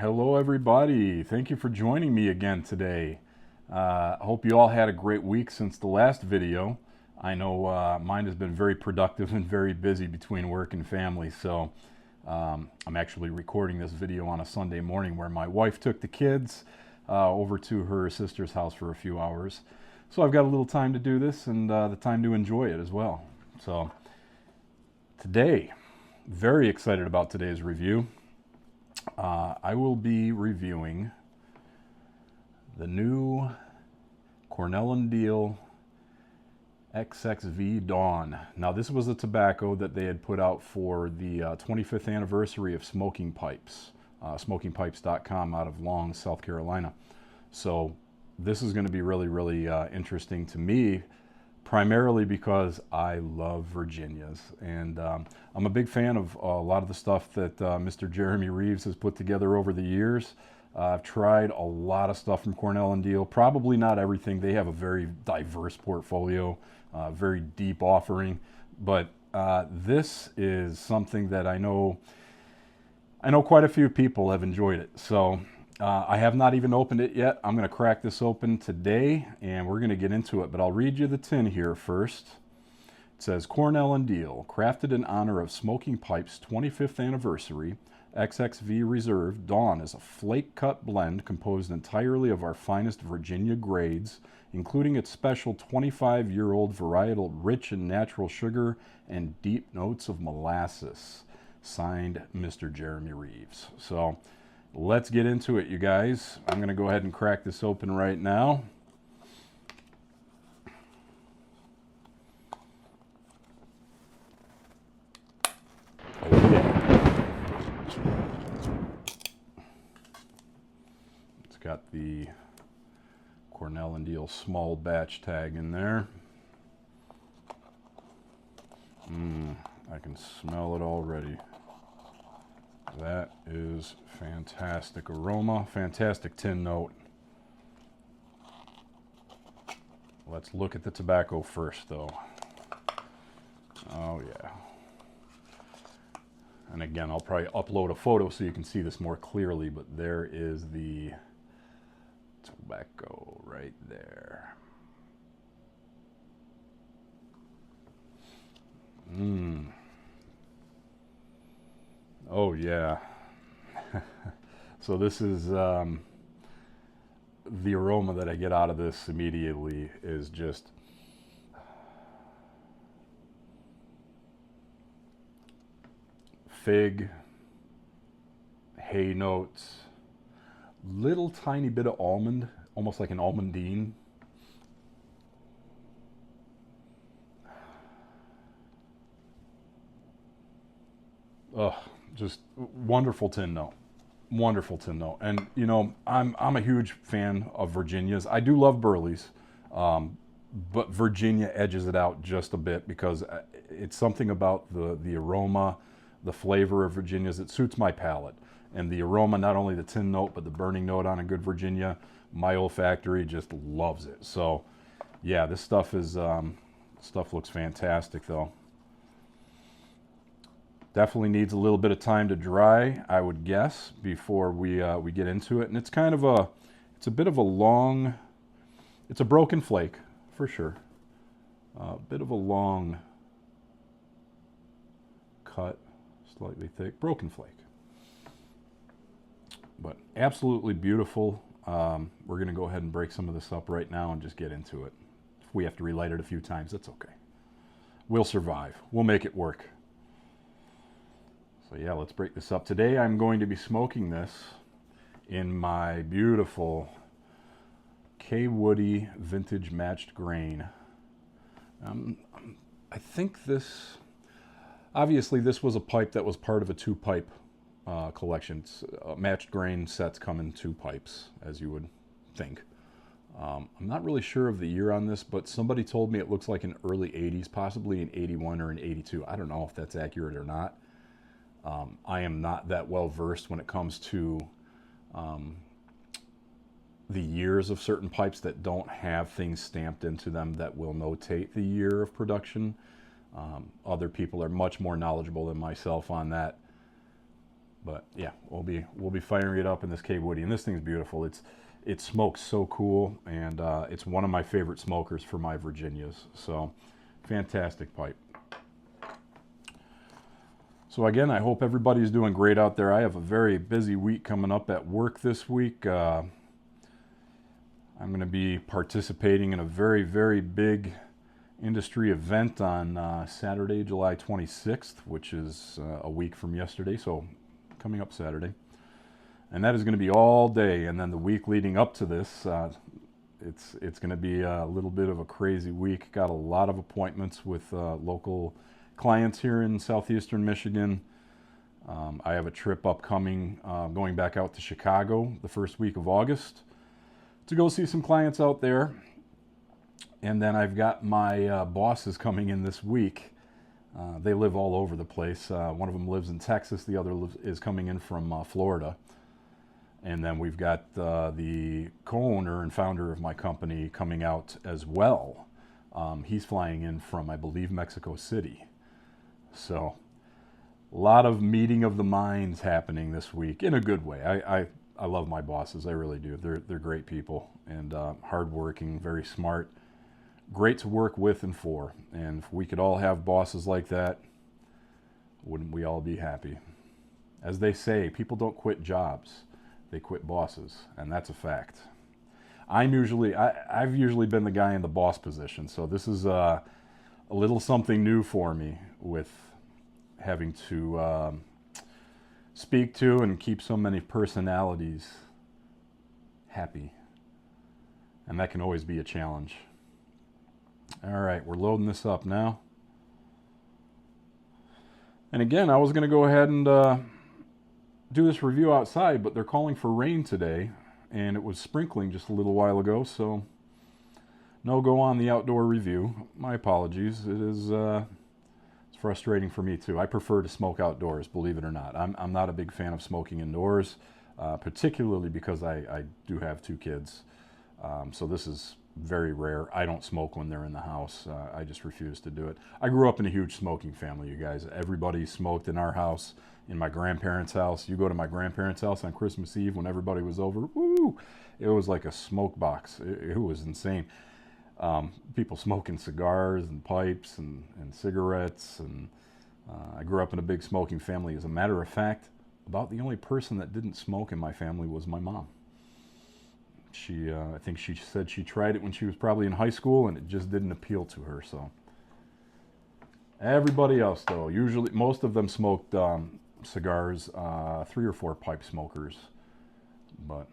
Hello, everybody. Thank you for joining me again today. I hope you all had a great week since the last video. I know mine has been very productive and very busy between work and family, so I'm actually recording this video on a Sunday morning where my wife took the kids over to her sister's house for a few hours. So I've got a little time to do this and the time to enjoy it as well. So today, very excited about today's review. I will be reviewing the new Cornell and Diehl XXV Dawn. Now, this was a tobacco that they had put out for the 25th anniversary of smoking pipes, smokingpipes.com out of Long, South Carolina. So this is going to be really interesting to me, primarily because I love Virginias, and I'm a big fan of a lot of the stuff that Mr. Jeremy Reeves has put together over the years. I've tried a lot of stuff from Cornell and Diehl, probably not everything. They have a very diverse portfolio, very deep offering, but this is something that I know quite a few people have enjoyed it. So I have not even opened it yet. I'm going to crack this open today and we're going to get into it, but I'll read you the tin here first. It says, Cornell and Diehl, crafted in honor of Smoking Pipe's 25th anniversary, XXV Reserve Dawn is a flake cut blend composed entirely of our finest Virginia grades, including its special 25-year-old varietal rich in natural sugar and deep notes of molasses. Signed, Mr. Jeremy Reeves. So let's get into it, you guys. I'm going to go ahead and crack this open right now. Oh, yeah. It's got the Cornell and Diehl small batch tag in there. I can smell it already. That is fantastic aroma, fantastic tin note. Let's look at the tobacco first, though. Oh, yeah. And again, I'll probably upload a photo so you can see this more clearly, but there is the tobacco right there. Oh, yeah. So this is the aroma that I get out of this immediately is just fig, hay notes, little tiny bit of almond, almost like an almondine. Ugh, just wonderful tin note. Wonderful tin note. And you know, I'm a huge fan of Virginias. I do love Burleys, but Virginia edges it out just a bit because it's something about the aroma, the flavor of Virginias. It suits my palate. And the aroma, not only the tin note, but the burning note on a good Virginia, my olfactory just loves it. So yeah, this stuff is stuff looks fantastic though. Definitely needs a little bit of time to dry, I would guess, before we get into it. And it's kind of it's a bit of a long, it's a broken flake for sure. A bit of a long cut, slightly thick, broken flake. But absolutely beautiful. We're going to go ahead and break some of this up right now and just get into it. If we have to relight it a few times, that's okay. We'll survive. We'll make it work. So yeah, let's break this up. Today I'm going to be smoking this in my beautiful K. Woody vintage matched grain. I think this, obviously this was a pipe that was part of a two pipe collection. Matched grain sets come in two pipes, as you would think. I'm not really sure of the year on this, but somebody told me it looks like an early 80s, possibly an 81 or an 82. I don't know if that's accurate or not. I am not that well versed when it comes to the years of certain pipes that don't have things stamped into them that will notate the year of production. Other people are much more knowledgeable than myself on that. But yeah, we'll be firing it up in this K Woody, and this thing's beautiful. It smokes so cool, and it's one of my favorite smokers for my Virginias. So fantastic pipe. So again, I hope everybody's doing great out there. I have a very busy week coming up at work this week. I'm going to be participating in a very, very big industry event on Saturday, July 26th, which is a week from yesterday, so coming up Saturday. And that is going to be all day, and then the week leading up to this, it's going to be a little bit of a crazy week. Got a lot of appointments with local clients here in southeastern Michigan. I have a trip upcoming going back out to Chicago the first week of August to go see some clients out there. And then I've got my bosses coming in this week. They live all over the place. One of them lives in Texas. The other is coming in from Florida. And then we've got the co-owner and founder of my company coming out as well. He's flying in from, I believe, Mexico City. So a lot of meeting of the minds happening this week in a good way. I love my bosses. I really do. They're great people and hardworking, very smart, great to work with and for. And if we could all have bosses like that, wouldn't we all be happy? As they say, people don't quit jobs. They quit bosses, and that's a fact. I've usually been the guy in the boss position, so this is a little something new for me with having to speak to and keep so many personalities happy, and that can always be a challenge. All right, we're loading this up now. And again, I was going to go ahead and do this review outside, but they're calling for rain today, and it was sprinkling just a little while ago, so no go on the outdoor review. My apologies. It's frustrating for me too. I prefer to smoke outdoors, believe it or not. I'm not a big fan of smoking indoors, particularly because I do have two kids, so this is very rare. I don't smoke when they're in the house. I just refuse to do it. I grew up in a huge smoking family, you guys. Everybody smoked in our house, in my grandparents' house. You go to my grandparents' house on Christmas Eve when everybody was over, woo, it was like a smoke box. It was insane. People smoking cigars and pipes and cigarettes. And I grew up in a big smoking family. As a matter of fact, about the only person that didn't smoke in my family was my mom. I think she said she tried it when she was probably in high school, and it just didn't appeal to her. So everybody else, though, usually most of them smoked cigars, 3 or 4 pipe smokers, but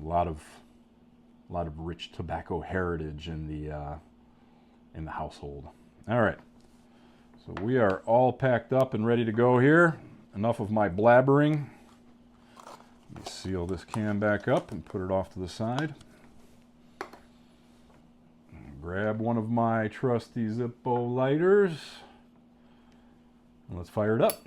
a lot of rich tobacco heritage in the household. All right, so we are all packed up and ready to go here. Enough of my blabbering. Let me seal this can back up and put it off to the side. Grab one of my trusty Zippo lighters. And let's fire it up.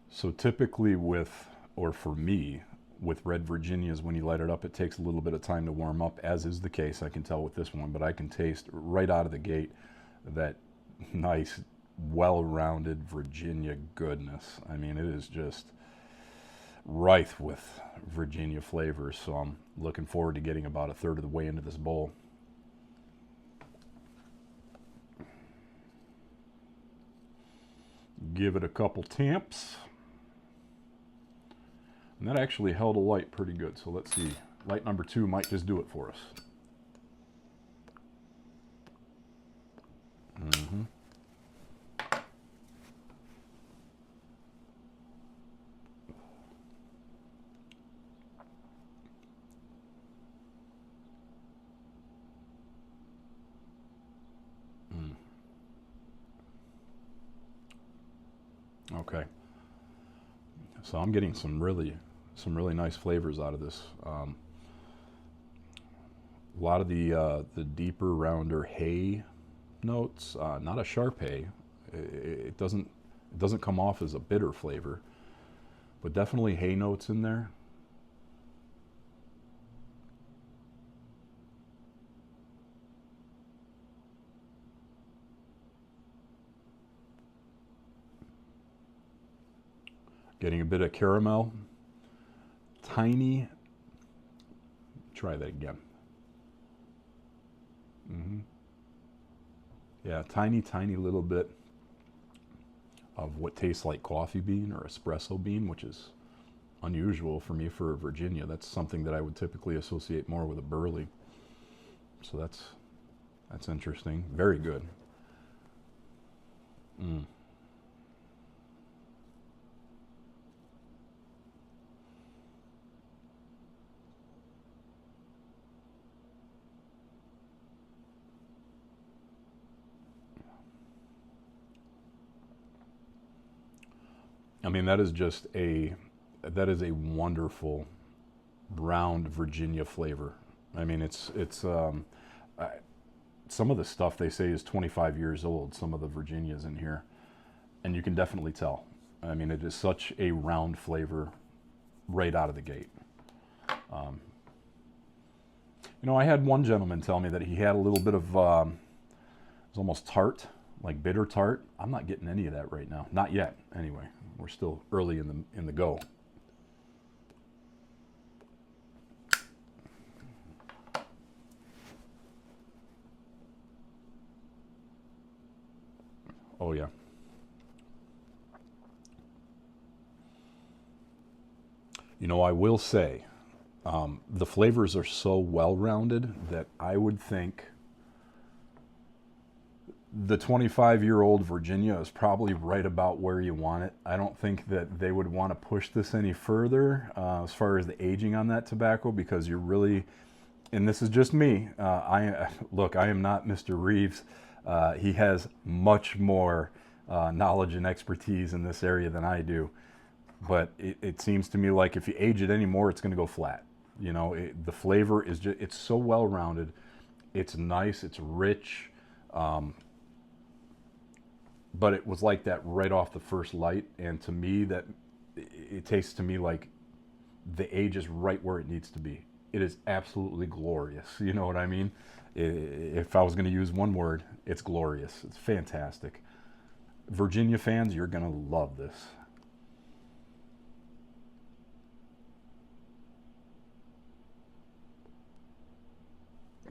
So typically for me, with red Virginias, when you light it up, it takes a little bit of time to warm up, as is the case, I can tell with this one, but I can taste right out of the gate that nice, well-rounded Virginia goodness. I mean, it is just rife with Virginia flavors, so I'm looking forward to getting about 1/3 of the way into this bowl. Give it a couple tamps. And that actually held a light pretty good, so let's see. Light number 2 might just do it for us. Okay. So I'm getting some really nice flavors out of this. A lot of the deeper, rounder hay notes, not a Sharpay. It doesn't come off as a bitter flavor, but definitely hay notes in there. Getting a bit of caramel. Tiny. Try that again. Yeah, tiny little bit of what tastes like coffee bean or espresso bean, which is unusual for me for a Virginia. That's something that I would typically associate more with a burley. So that's interesting. Very good. I mean, that is a wonderful round Virginia flavor. I mean, some of the stuff they say is 25 years old, some of the Virginias in here, and you can definitely tell. I mean, it is such a round flavor right out of the gate. I had one gentleman tell me that he had a little bit of, it was almost tart, like bitter tart. I'm not getting any of that right now. Not yet, anyway. We're still early in the go. Oh yeah. I will say, the flavors are so well-rounded that I would think the 25-year-old Virginia is probably right about where you want it. I don't think that they would want to push this any further as far as the aging on that tobacco, because you're really, and this is just me, I am not Mr. Reeves. He has much more knowledge and expertise in this area than I do. But it seems to me like if you age it anymore, it's going to go flat. The flavor is just, it's so well-rounded. It's nice, it's rich. But it was like that right off the first light, and to me, that it tastes to me like the age is right where it needs to be. It is absolutely glorious. You know what I mean? If I was going to use one word, it's glorious. It's fantastic. Virginia fans, you're going to love this.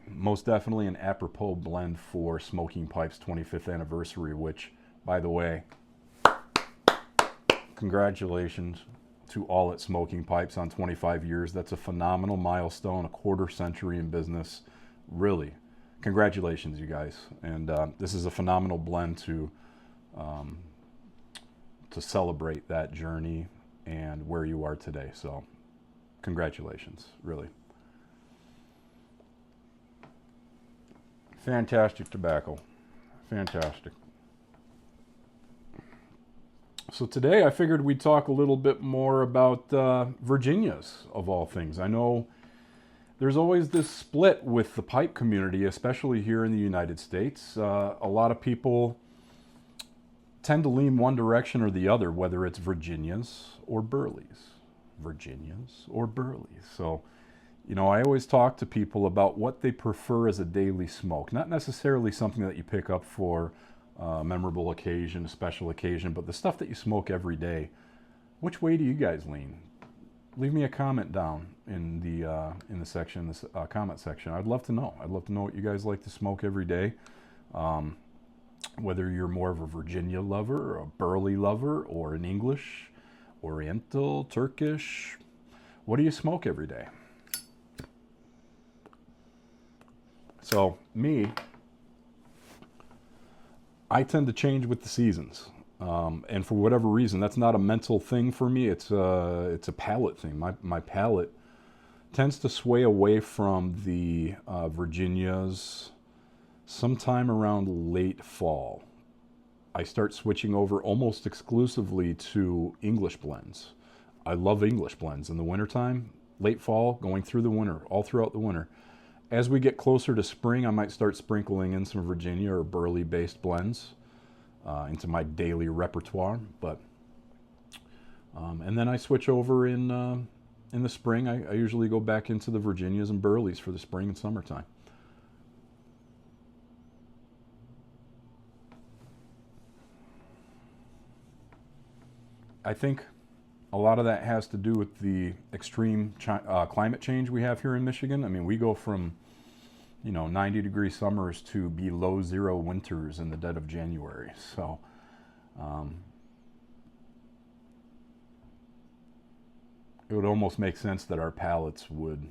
Most definitely an apropos blend for Smoking Pipe's 25th anniversary, which, by the way, congratulations to all at Smoking Pipes on 25 years. That's a phenomenal milestone, a quarter century in business. Really, congratulations, you guys. And this is a phenomenal blend to celebrate that journey and where you are today. So, congratulations, really. Fantastic tobacco. Fantastic. So today I figured we'd talk a little bit more about Virginias, of all things. I know there's always this split with the pipe community, especially here in the United States. A lot of people tend to lean one direction or the other, whether it's Virginias or Burleys. Virginias or Burleys. So, I always talk to people about what they prefer as a daily smoke. Not necessarily something that you pick up for a memorable occasion, a special occasion, but the stuff that you smoke every day. Which way do you guys lean? Leave me a comment down in the section, this comment section. I'd love to know. I'd love to know what you guys like to smoke every day. Whether you're more of a Virginia lover, or a Burley lover, or an English, Oriental, Turkish. What do you smoke every day? So me, I tend to change with the seasons, and for whatever reason, that's not a mental thing for me. It's a palate thing. My palate tends to sway away from the Virginias sometime around late fall. I start switching over almost exclusively to English blends. I love English blends in the wintertime, late fall, going through the winter, all throughout the winter. As we get closer to spring, I might start sprinkling in some Virginia or Burley-based blends into my daily repertoire. But and then I switch over in the spring. I usually go back into the Virginias and Burleys for the spring and summertime. I think a lot of that has to do with the extreme climate change we have here in Michigan. I mean, we go from 90-degree summers to below zero winters in the dead of January. So it would almost make sense that our palates would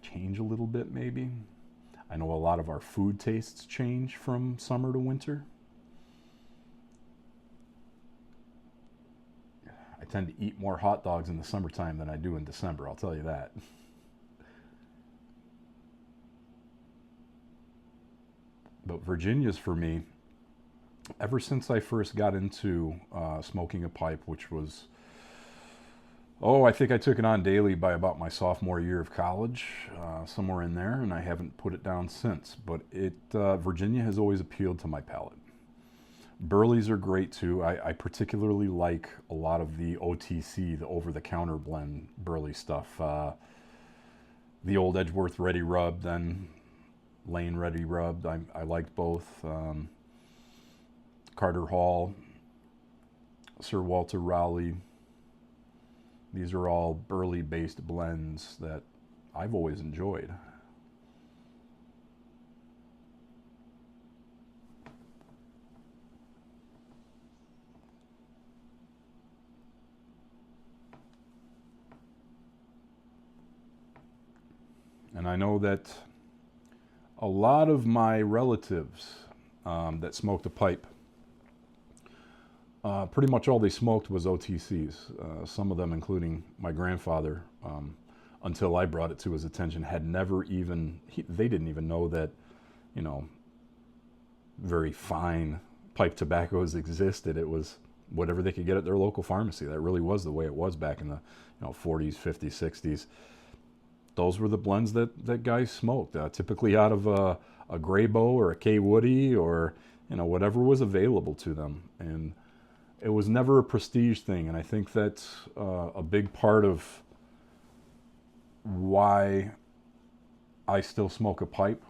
change a little bit, maybe. I know a lot of our food tastes change from summer to winter. I tend to eat more hot dogs in the summertime than I do in December, I'll tell you that. But Virginia's for me, ever since I first got into smoking a pipe, which was, I think I took it on daily by about my sophomore year of college, somewhere in there, and I haven't put it down since. But Virginia has always appealed to my palate. Burleys are great too. I particularly like a lot of the OTC, the over-the-counter blend Burley stuff. The old Edgeworth Ready Rubbed, then Lane Ready Rubbed. I liked both. Carter Hall, Sir Walter Raleigh. These are all Burley-based blends that I've always enjoyed. And I know that a lot of my relatives that smoked a pipe, pretty much all they smoked was OTCs. Some of them, including my grandfather, until I brought it to his attention, had never even, they didn't even know that, very fine pipe tobaccos existed. It was whatever they could get at their local pharmacy. That really was the way it was back in the 40s, 50s, 60s. Those were the blends that guys smoked, typically out of a Graybo or a K Woody or whatever was available to them. And it was never a prestige thing, and I think that's a big part of why I still smoke a pipe.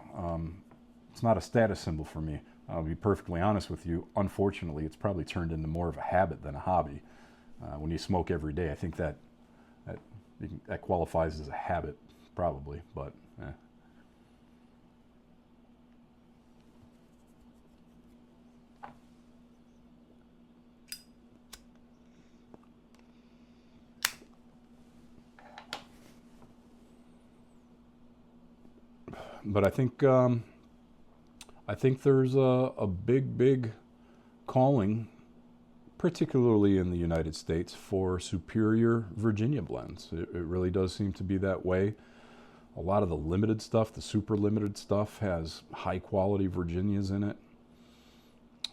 It's not a status symbol for me. I'll be perfectly honest with you. Unfortunately, it's probably turned into more of a habit than a hobby. When you smoke every day, I think that qualifies as a habit, probably, but But I think there's a big calling, particularly in the United States, for superior Virginia blends. It really does seem to be that way. A lot of the limited stuff, the super limited stuff, has high quality Virginias in it.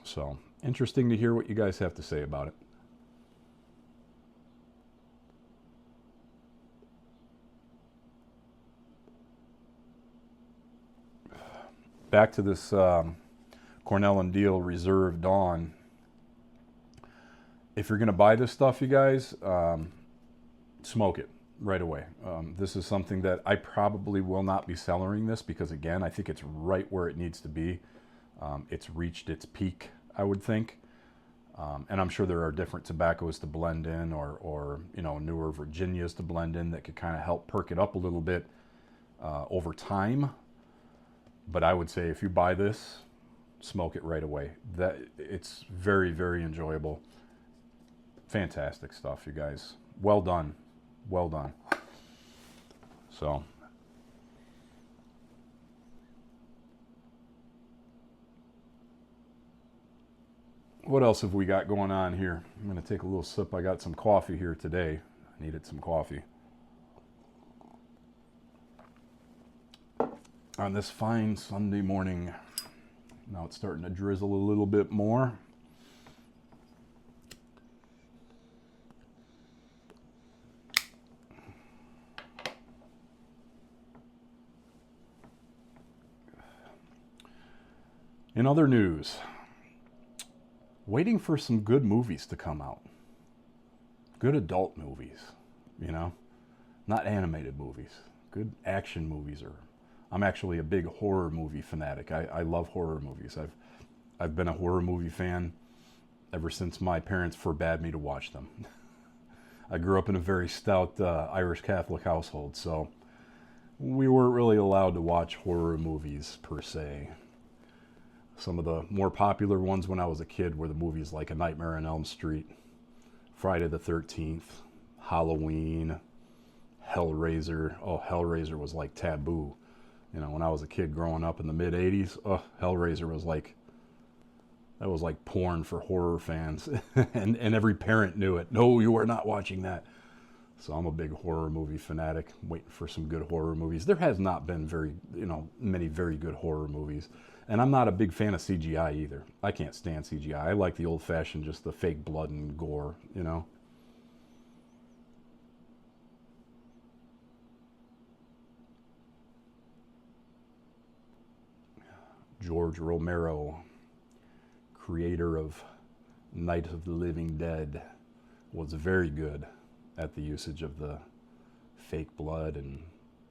So interesting to hear what you guys have to say about it. Back to this Cornell and Diehl Reserve Dawn. If you're going to buy this stuff, you guys, smoke it right away. This is something that I probably will not be cellaring this because, again, I think it's right where it needs to be. It's reached its peak, I would think. And I'm sure there are different tobaccos to blend in or newer Virginias to blend in that could kind of help perk it up a little bit over time. But I would say if you buy this, smoke it right away. It's very, very enjoyable. Fantastic stuff, you guys. Well done. Well done. So, what else have we got going on here? I'm going to take a little sip. I got some coffee here today. I needed some coffee. On this fine Sunday morning. Now it's starting to drizzle a little bit more. In other news, waiting for some good movies to come out. Good adult movies, you know, not animated movies. Good action movies. I'm actually a big horror movie fanatic. I love horror movies. I've been a horror movie fan ever since my parents forbade me to watch them. I grew up in a very stout Irish Catholic household, so we weren't really allowed to watch horror movies per se. Some of the more popular ones when I was a kid were the movies like A Nightmare on Elm Street, Friday the 13th, Halloween, Hellraiser. Oh, Hellraiser was like taboo. You know, when I was a kid growing up in the mid-'80s, Hellraiser was like, that was like porn for horror fans. and every parent knew it. No, you are not watching that. So I'm a big horror movie fanatic, waiting for some good horror movies. There has not been many very good horror movies. And I'm not a big fan of CGI either. I can't stand CGI. I like the old-fashioned, just the fake blood and gore, you know. George Romero, creator of Night of the Living Dead, was very good at the usage of the fake blood and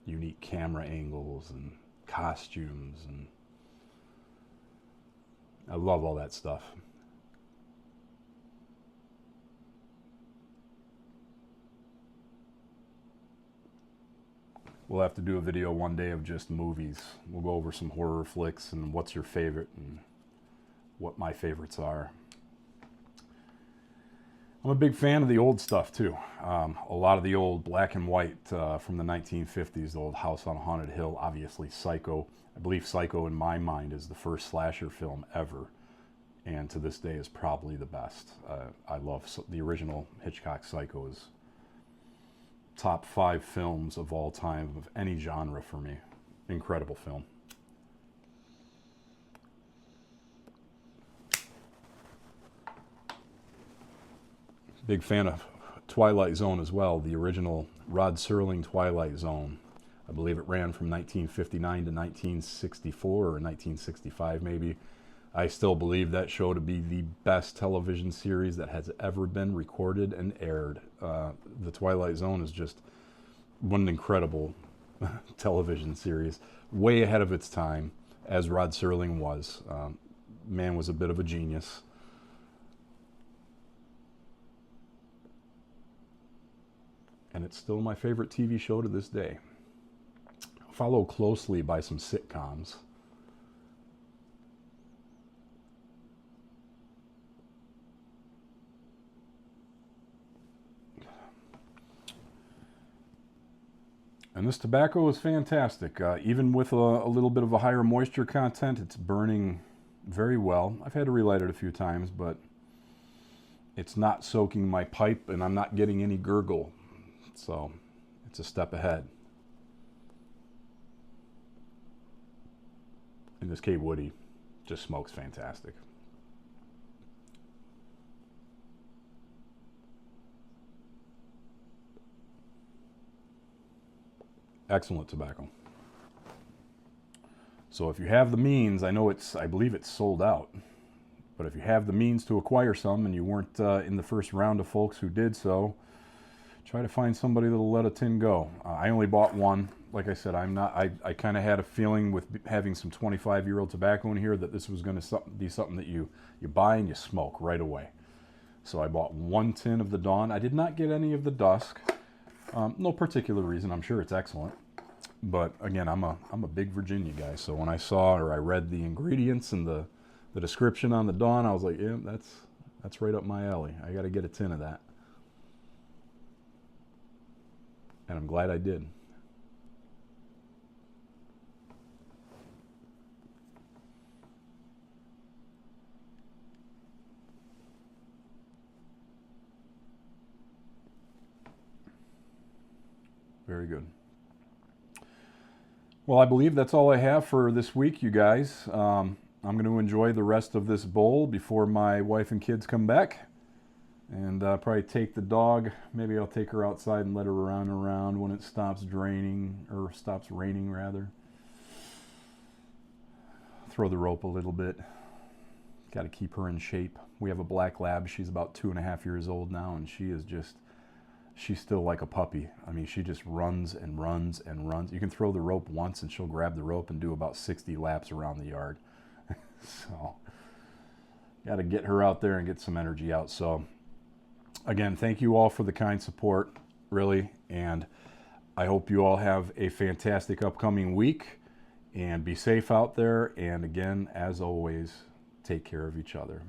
unique camera angles and costumes, and I love all that stuff. We'll have to do a video one day of just movies. We'll go over some horror flicks and what's your favorite and what my favorites are. I'm a big fan of the old stuff too. A lot of the old black and white from the 1950s, the old House on Haunted Hill, obviously Psycho. I believe Psycho in my mind is the first slasher film ever, and to this day is probably the best. I love the original Hitchcock Psycho is top 5 films of all time of any genre for me. Incredible film. Big fan of Twilight Zone as well, the original Rod Serling Twilight Zone. I believe it ran from 1959 to 1964 or 1965 maybe. I still believe that show to be the best television series that has ever been recorded and aired. The Twilight Zone is just one incredible television series, way ahead of its time, as Rod Serling was. Man was a bit of a genius. And it's still my favorite TV show to this day. Followed closely by some sitcoms. And this tobacco is fantastic. Even with a little bit of a higher moisture content, it's burning very well. I've had to relight it a few times, but it's not soaking my pipe and I'm not getting any gurgle. So it's a step ahead. And this K Woody just smokes fantastic. Excellent tobacco. So if you have the means, I believe it's sold out, but if you have the means to acquire some and you weren't in the first round of folks who did so, try to find somebody that'll let a tin go. I only bought one. Like I said, I kind of had a feeling with having some 25-year-old tobacco in here that this was going to be something that you buy and you smoke right away. So I bought one tin of the Dawn. I did not get any of the Dusk. No particular reason. I'm sure it's excellent. But again, I'm a big Virginia guy. So when I saw or I read the ingredients and the description on the Dawn, I was like, yeah, that's right up my alley. I got to get a tin of that. And I'm glad I did. Very good. Well, I believe that's all I have for this week, you guys. I'm going to enjoy the rest of this bowl before my wife and kids come back. And probably take the dog. Maybe I'll take her outside and let her run around when it stops draining, or stops raining rather. throw the rope a little bit. Got to keep her in shape. We have a black lab. She's about 2.5 years old now, and she's still like a puppy. I mean, she just runs and runs and runs. You can throw the rope once and she'll grab the rope and do about 60 laps around the yard. So got to get her out there and get some energy out. So again, thank you all for the kind support, really, and I hope you all have a fantastic upcoming week, and be safe out there, and again, as always, take care of each other.